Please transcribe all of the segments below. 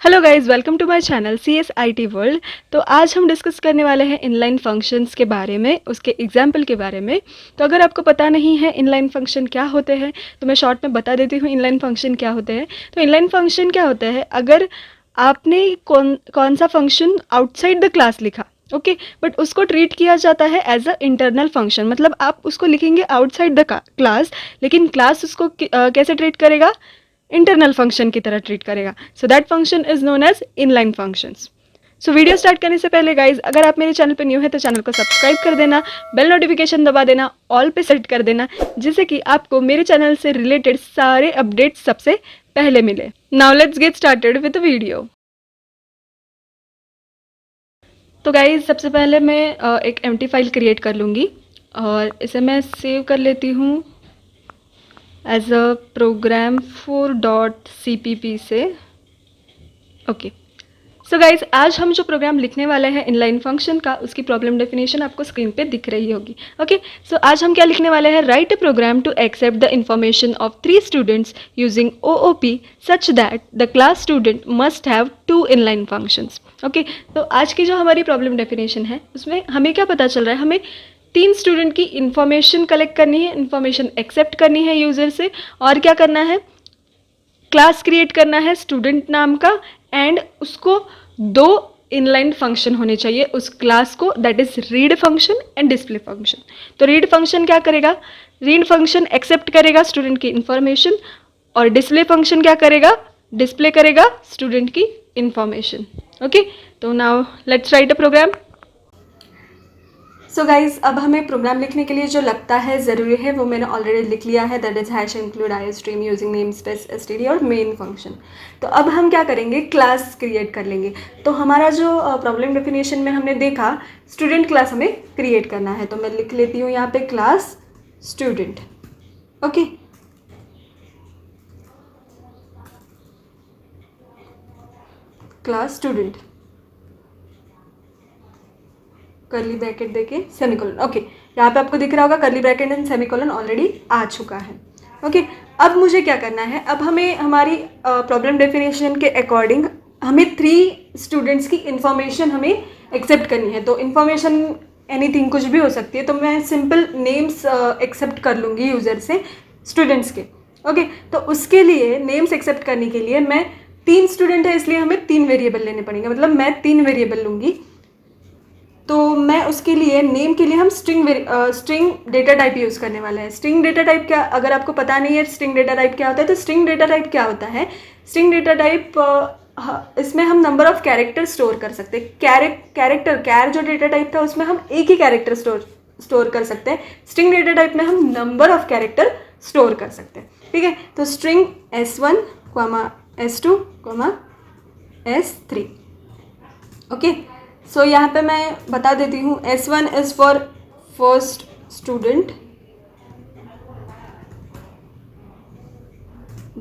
Hello guys, welcome to my channel CSIT world. तो आज हम डिस्कस करने वाले हैं इनलाइन फंक्शंस के बारे में, उसके एग्जाम्पल के बारे में। तो अगर आपको पता नहीं है इनलाइन फंक्शन क्या होते हैं तो मैं शॉर्ट में बता देती हूँ इनलाइन फंक्शन क्या होते हैं। तो इनलाइन फंक्शन क्या होता है, अगर आपने कौन सा फंक्शन आउटसाइड द क्लास लिखा, ओके बट उसको ट्रीट किया जाता है एज अ इंटरनल फंक्शन। मतलब आप उसको लिखेंगे आउटसाइड द क्लास, लेकिन क्लास उसको कैसे ट्रीट करेगा, इंटरनल फंक्शन की तरह ट्रीट करेगा। So that function is known as inline functions. So video start करने से पहले गाइज, अगर आप मेरे चैनल पर न्यू है तो चैनल को सब्सक्राइब कर देना, बेल नोटिफिकेशन दबा देना, ऑल पे सेट कर देना, जिससे कि आपको मेरे चैनल से रिलेटेड सारे अपडेट्स सबसे पहले मिले। Now let's get started with the video. तो गाइज सबसे पहले मैं एक एम्प्टी फाइल क्रिएट कर लूँगी और इसे मैं सेव कर लेती हूँ एज अ प्रोग्राम 4.cpp से। ओके, सो गाइज आज हम जो प्रोग्राम लिखने वाले हैं इनलाइन फंक्शन का, उसकी प्रॉब्लम डेफिनेशन आपको स्क्रीन पे दिख रही होगी। ओके, सो आज हम क्या लिखने वाले हैं, write a program to accept the information of 3 students using OOP such that the class student must have 2 inline functions. Okay, तो आज की जो हमारी प्रॉब्लम डेफिनेशन है उसमें हमें क्या पता चल रहा है, हमें 3 स्टूडेंट की इन्फॉर्मेशन कलेक्ट करनी है, इन्फॉर्मेशन एक्सेप्ट करनी है यूज़र से, और क्या करना है, क्लास क्रिएट करना है स्टूडेंट नाम का, एंड उसको 2 इनलाइन फंक्शन होने चाहिए उस क्लास को, that is read function and display function. तो रीड फंक्शन क्या करेगा, रीड फंक्शन एक्सेप्ट करेगा स्टूडेंट की इन्फॉर्मेशन, और डिस्प्ले फंक्शन क्या करेगा, डिस्प्ले करेगा स्टूडेंट की इन्फॉर्मेशन। ओके, तो now let's write a program. So guys अब हमें प्रोग्राम लिखने के लिए जो लगता है ज़रूरी है वो मैंने ऑलरेडी लिख लिया है, that is hash include I stream using name space std और मेन फंक्शन। तो अब हम क्या करेंगे, क्लास क्रिएट कर लेंगे। तो हमारा जो प्रॉब्लम डेफिनेशन में हमने देखा स्टूडेंट क्लास हमें क्रिएट करना है, तो मैं लिख लेती हूँ यहाँ पे class student. Okay, class student curly bracket देके सेमीकोलन। ओके, यहाँ पे आपको दिख रहा होगा curly bracket and semicolon already आ चुका है। ओके, अब मुझे क्या करना है, अब हमें हमारी प्रॉब्लम डेफिनेशन के अकॉर्डिंग हमें 3 स्टूडेंट्स की इन्फॉर्मेशन हमें एक्सेप्ट करनी है। तो इन्फॉर्मेशन एनीथिंग, कुछ भी हो सकती है, तो मैं सिंपल नेम्स एक्सेप्ट कर लूँगी यूज़र से स्टूडेंट्स के। ओके, तो उसके लिए नेम्स एक्सेप्ट करने के लिए मैं 3 स्टूडेंट है इसलिए हमें 3 वेरिएबल लेने पड़ेंगे, मतलब मैं 3 वेरिएबल लूँगी। तो मैं उसके लिए नेम के लिए हम स्ट्रिंग डेटा टाइप यूज़ करने वाले हैं। स्ट्रिंग डेटा टाइप क्या, अगर आपको पता नहीं है स्ट्रिंग डेटा टाइप क्या होता है, तो स्ट्रिंग डेटा टाइप क्या होता है, स्ट्रिंग डेटा टाइप इसमें हम नंबर ऑफ कैरेक्टर स्टोर कर सकते हैं। कैर जो डेटा टाइप था उसमें हम एक ही कैरेक्टर स्टोर कर सकते हैं, स्ट्रिंग डेटा टाइप में हम नंबर ऑफ कैरेक्टर स्टोर कर सकते हैं। ठीक है, तो string S1, S2, S3। Okay, सो यहाँ पे मैं बता देती हूँ, S1 is for first student,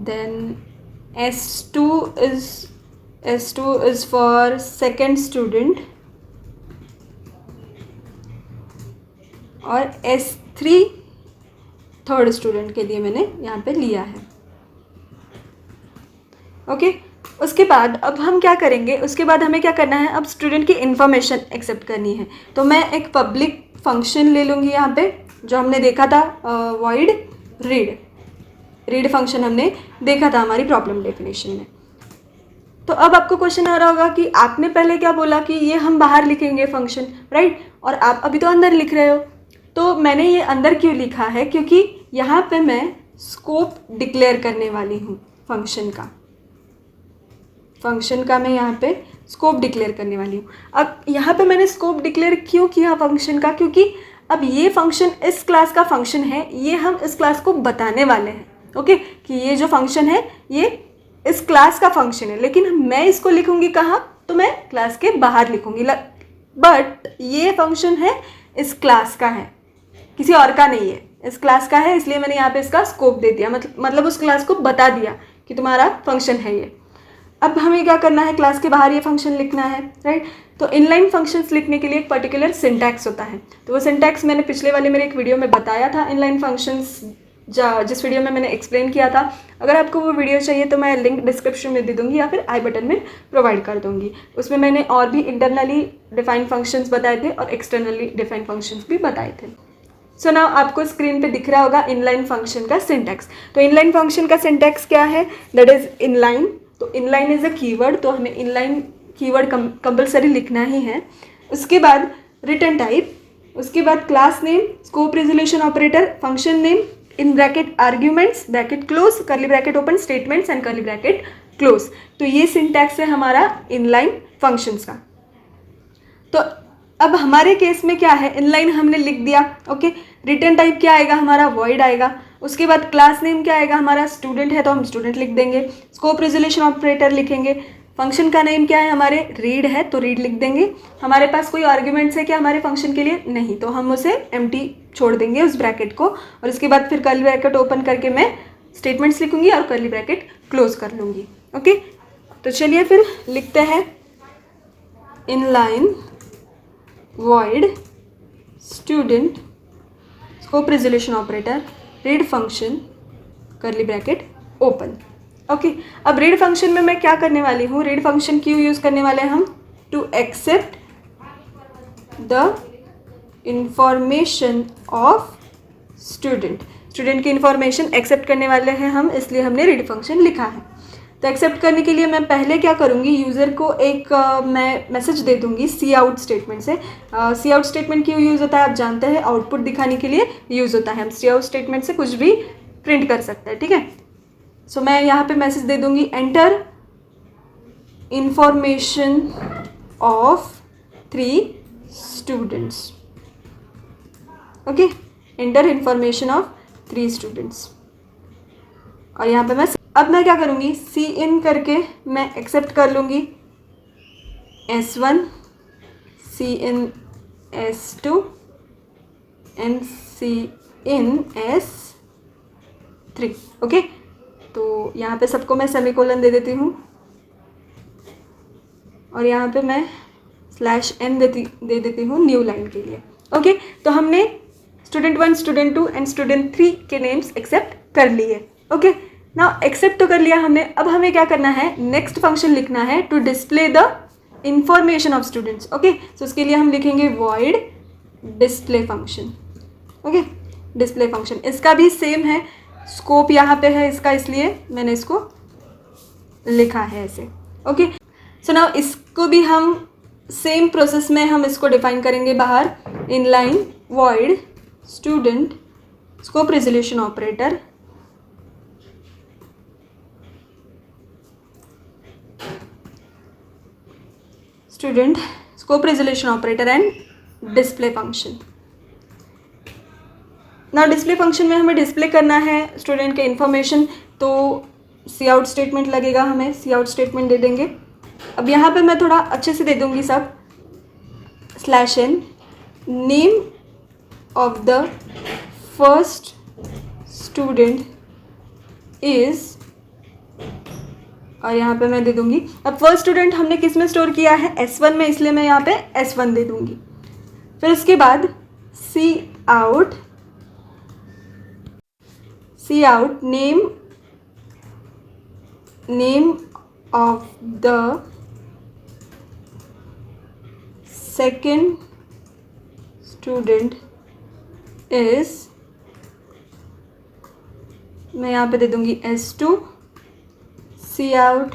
then S2 is for second student, और S3 थर्ड स्टूडेंट के लिए मैंने यहाँ पे लिया है। ओके, उसके बाद अब हम क्या करेंगे, उसके बाद हमें क्या करना है, अब स्टूडेंट की इन्फॉर्मेशन एक्सेप्ट करनी है। तो मैं एक पब्लिक फंक्शन ले लूँगी यहाँ पे, जो हमने देखा था वॉइड रीड फंक्शन हमने देखा था हमारी प्रॉब्लम डेफिनेशन में। तो अब आपको क्वेश्चन आ रहा होगा कि आपने पहले क्या बोला कि ये हम बाहर लिखेंगे फंक्शन, राइट, और आप अभी तो अंदर लिख रहे हो। तो मैंने ये अंदर क्यों लिखा है, क्योंकि यहाँ पे मैं स्कोप डिक्लेयर करने वाली हूँ फंक्शन का मैं यहाँ पे स्कोप डिक्लेयर करने वाली हूँ। अब यहाँ पे मैंने स्कोप डिक्लेयर क्यों किया फंक्शन का, क्योंकि अब ये फंक्शन इस क्लास का फंक्शन है, ये हम इस क्लास को बताने वाले हैं। ओके, कि ये जो फंक्शन है ये इस क्लास का फंक्शन है, लेकिन मैं इसको लिखूँगी कहाँ, तो मैं क्लास के बाहर लिखूँगी, बट ये फंक्शन है इस क्लास का है, किसी और का नहीं है, इस क्लास का है, इसलिए मैंने यहाँ पे इसका स्कोप दे दिया, मतलब उस क्लास को बता दिया कि तुम्हारा फंक्शन है ये। अब हमें क्या करना है, क्लास के बाहर ये फंक्शन लिखना है, राइट। तो इनलाइन फंक्शंस लिखने के लिए एक पर्टिकुलर सिंटैक्स होता है, तो वो सिंटैक्स मैंने पिछले वाले मेरे एक वीडियो में बताया था इनलाइन फंक्शंस जिस वीडियो में मैंने एक्सप्लेन किया था। अगर आपको वो वीडियो चाहिए तो मैं लिंक डिस्क्रिप्शन में दे दूँगी या फिर आई बटन में प्रोवाइड कर दूँगी। उसमें मैंने और भी इंटरनली डिफाइंड फंक्शंस बताए थे और एक्सटर्नली डिफाइंड फंक्शंस भी बताए थे। सो नाउ आपको स्क्रीन पे दिख रहा होगा इनलाइन फंक्शन का सिंटैक्स। तो इनलाइन फंक्शन का सिंटैक्स क्या है? That is inline. तो इनलाइन इज अ कीवर्ड, तो हमें इनलाइन कीवर्ड कंपलसरी लिखना ही है। उसके बाद रिटर्न टाइप, उसके बाद class name, scope resolution operator, function name, in bracket arguments, bracket close, curly bracket open, statements and curly bracket close. तो ये सिंटैक्स है हमारा इनलाइन फंक्शंस का। तो अब हमारे केस में क्या है, इनलाइन हमने लिख दिया, ओके। रिटर्न टाइप क्या आएगा हमारा? वॉइड आएगा। उसके बाद क्लास नेम क्या आएगा हमारा? स्टूडेंट है तो हम स्टूडेंट लिख देंगे। स्कोप रेजोल्यूशन ऑपरेटर लिखेंगे। फंक्शन का नेम क्या है हमारे? रीड है तो रीड लिख देंगे। हमारे पास कोई आर्ग्यूमेंट्स है क्या हमारे फंक्शन के लिए? नहीं, तो हम उसे एम्प्टी छोड़ देंगे उस ब्रैकेट को। और उसके बाद फिर कर्ली ब्रैकेट ओपन करके मैं स्टेटमेंट्स लिखूंगी और कर्ली ब्रैकेट क्लोज कर लूँगी, ओके। तो चलिए फिर लिखते हैं inline void student scope resolution operator read function curly bracket open, okay. अब रीड फंक्शन में मैं क्या करने वाली हूँ? रीड फंक्शन क्यों यूज़ करने वाले हैं हम? To accept the information of student. Student की इंफॉर्मेशन एक्सेप्ट करने वाले हैं हम, इसलिए हमने रीड फंक्शन लिखा है। तो एक्सेप्ट करने के लिए मैं पहले क्या करूँगी, यूज़र को एक मैं मैसेज दे दूँगी सी आउट स्टेटमेंट से। सी आउट स्टेटमेंट क्यों यूज़ होता है आप जानते हैं? आउटपुट दिखाने के लिए यूज़ होता है। हम सी आउट स्टेटमेंट से कुछ भी प्रिंट कर सकते हैं, ठीक है। सो मैं यहाँ पे मैसेज दे दूँगी enter information of 3 students, okay. Enter information of 3 students. और यहाँ पे अब मैं क्या करूँगी, सी इन करके मैं एक्सेप्ट कर लूँगी S1, C in S2 and C in S3, okay. तो यहाँ पे सबको मैं सेमीकोलन दे देती हूँ और यहाँ पे मैं /n दे देती हूँ न्यू लाइन के लिए, ओके। तो हमने स्टूडेंट 1, स्टूडेंट 2 एंड स्टूडेंट 3 के नेम्स एक्सेप्ट कर लिए, ओके। नाउ एक्सेप्ट तो कर लिया हमने, अब हमें क्या करना है? नेक्स्ट फंक्शन लिखना है to display the information of students, okay. So उसके लिए हम लिखेंगे void display function, okay. Display function इसका भी सेम है, स्कोप यहाँ पे है इसका, इसलिए मैंने इसको लिखा है ऐसे, ओके। सो नाउ इसको भी हम सेम प्रोसेस में हम इसको डिफाइन करेंगे बाहर। Inline void student scope resolution operator student scope resolution operator and display function. ना डिस्प्ले फंक्शन में हमें डिस्प्ले करना है स्टूडेंट के इंफॉर्मेशन, तो सी आउट स्टेटमेंट लगेगा, हमें सी आउट स्टेटमेंट दे देंगे। अब यहाँ पे मैं थोड़ा अच्छे से दे दूँगी सब, /n name of the first student is, और यहाँ पे मैं दे दूँगी। अब फर्स्ट स्टूडेंट हमने किस में स्टोर किया है? S1 में, इसलिए मैं यहाँ पे S1 दे दूँगी। फिर उसके बाद c out name of the second student is, मैं यहाँ पे दे दूँगी S2। C out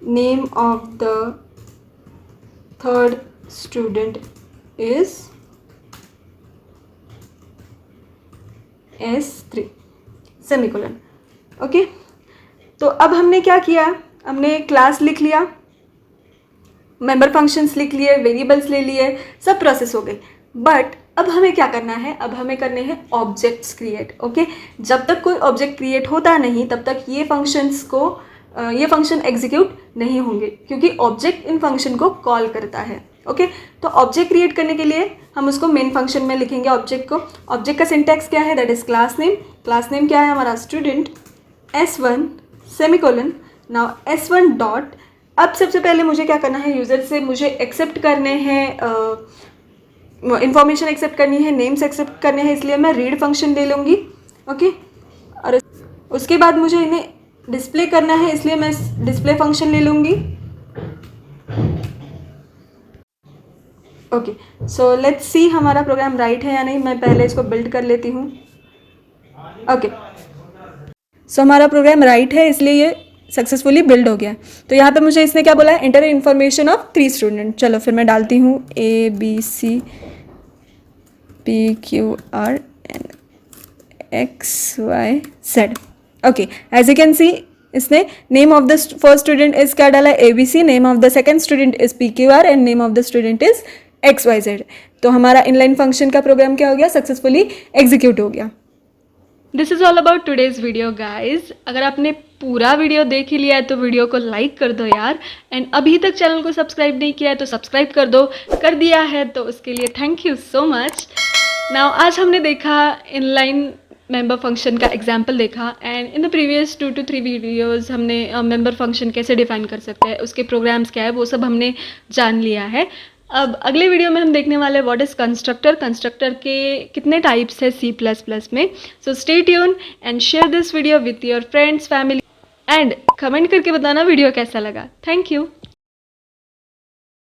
name of the third student is S3 semicolon, okay. तो अब हमने क्या किया? हमने क्लास लिख लिया, मेंबर फंक्शंस लिख लिए, वेरिएबल्स ले लिए, सब प्रोसेस हो गई। बट अब हमें क्या करना है? अब हमें करने हैं ऑब्जेक्ट्स क्रिएट, ओके। जब तक कोई ऑब्जेक्ट क्रिएट होता नहीं तब तक ये फंक्शन एग्जीक्यूट नहीं होंगे, क्योंकि ऑब्जेक्ट इन फंक्शन को कॉल करता है, ओके। तो ऑब्जेक्ट क्रिएट करने के लिए हम उसको मेन फंक्शन में लिखेंगे ऑब्जेक्ट को। ऑब्जेक्ट का सिंटैक्स क्या है? That is class name. Class name क्या है हमारा? Student S1 semicolon. Now S1 dot, अब सबसे पहले मुझे क्या करना है? यूज़र से मुझे एक्सेप्ट करने हैं इंफॉर्मेशन एक्सेप्ट करनी है, नेम्स एक्सेप्ट करने हैं, इसलिए मैं रीड फंक्शन ले लूँगी। ओके, और उसके बाद मुझे इन्हें डिस्प्ले करना है, इसलिए मैं डिस्प्ले फंक्शन ले लूँगी। ओके, सो लेट्स सी हमारा प्रोग्राम राइट है या नहीं। मैं पहले इसको बिल्ड कर लेती हूँ। ओके, सो हमारा प्रोग्राम राइट है, इसलिए ये सक्सेसफुली बिल्ड हो गया। तो यहाँ पे मुझे इसने क्या बोला है, एंटर इन्फॉर्मेशन ऑफ 3 स्टूडेंट। चलो फिर मैं डालती हूँ ABCPQRNXYZ। Okay, as you can see इसने name of the first student is क्या डाला है, ABC, name of the second student is PQR and name of the student is XYZ। तो हमारा इनलाइन फंक्शन का प्रोग्राम क्या हो गया, सक्सेसफुली एग्जीक्यूट हो गया। This is all about today's video guys. अगर आपने पूरा वीडियो देख ही लिया है तो वीडियो को लाइक कर दो यार, एंड अभी तक चैनल को सब्सक्राइब नहीं किया है तो सब्सक्राइब कर दो, कर दिया है तो उसके लिए thank you so much. Now आज हमने देखा इनलाइन मेंबर फंक्शन का एग्जाम्पल देखा, and in the previous 2 to 3 videos हमने मेंबर फंक्शन कैसे डिफाइन कर सकते हैं, उसके प्रोग्राम्स क्या है, वो सब हमने जान लिया है। अब अगले वीडियो में हम देखने वाले व्हाट इज़ कंस्ट्रक्टर, कंस्ट्रक्टर के कितने टाइप्स है C++ में। So stay tune and share this video with your friends, family, and comment करके बताना वीडियो कैसा लगा। Thank you.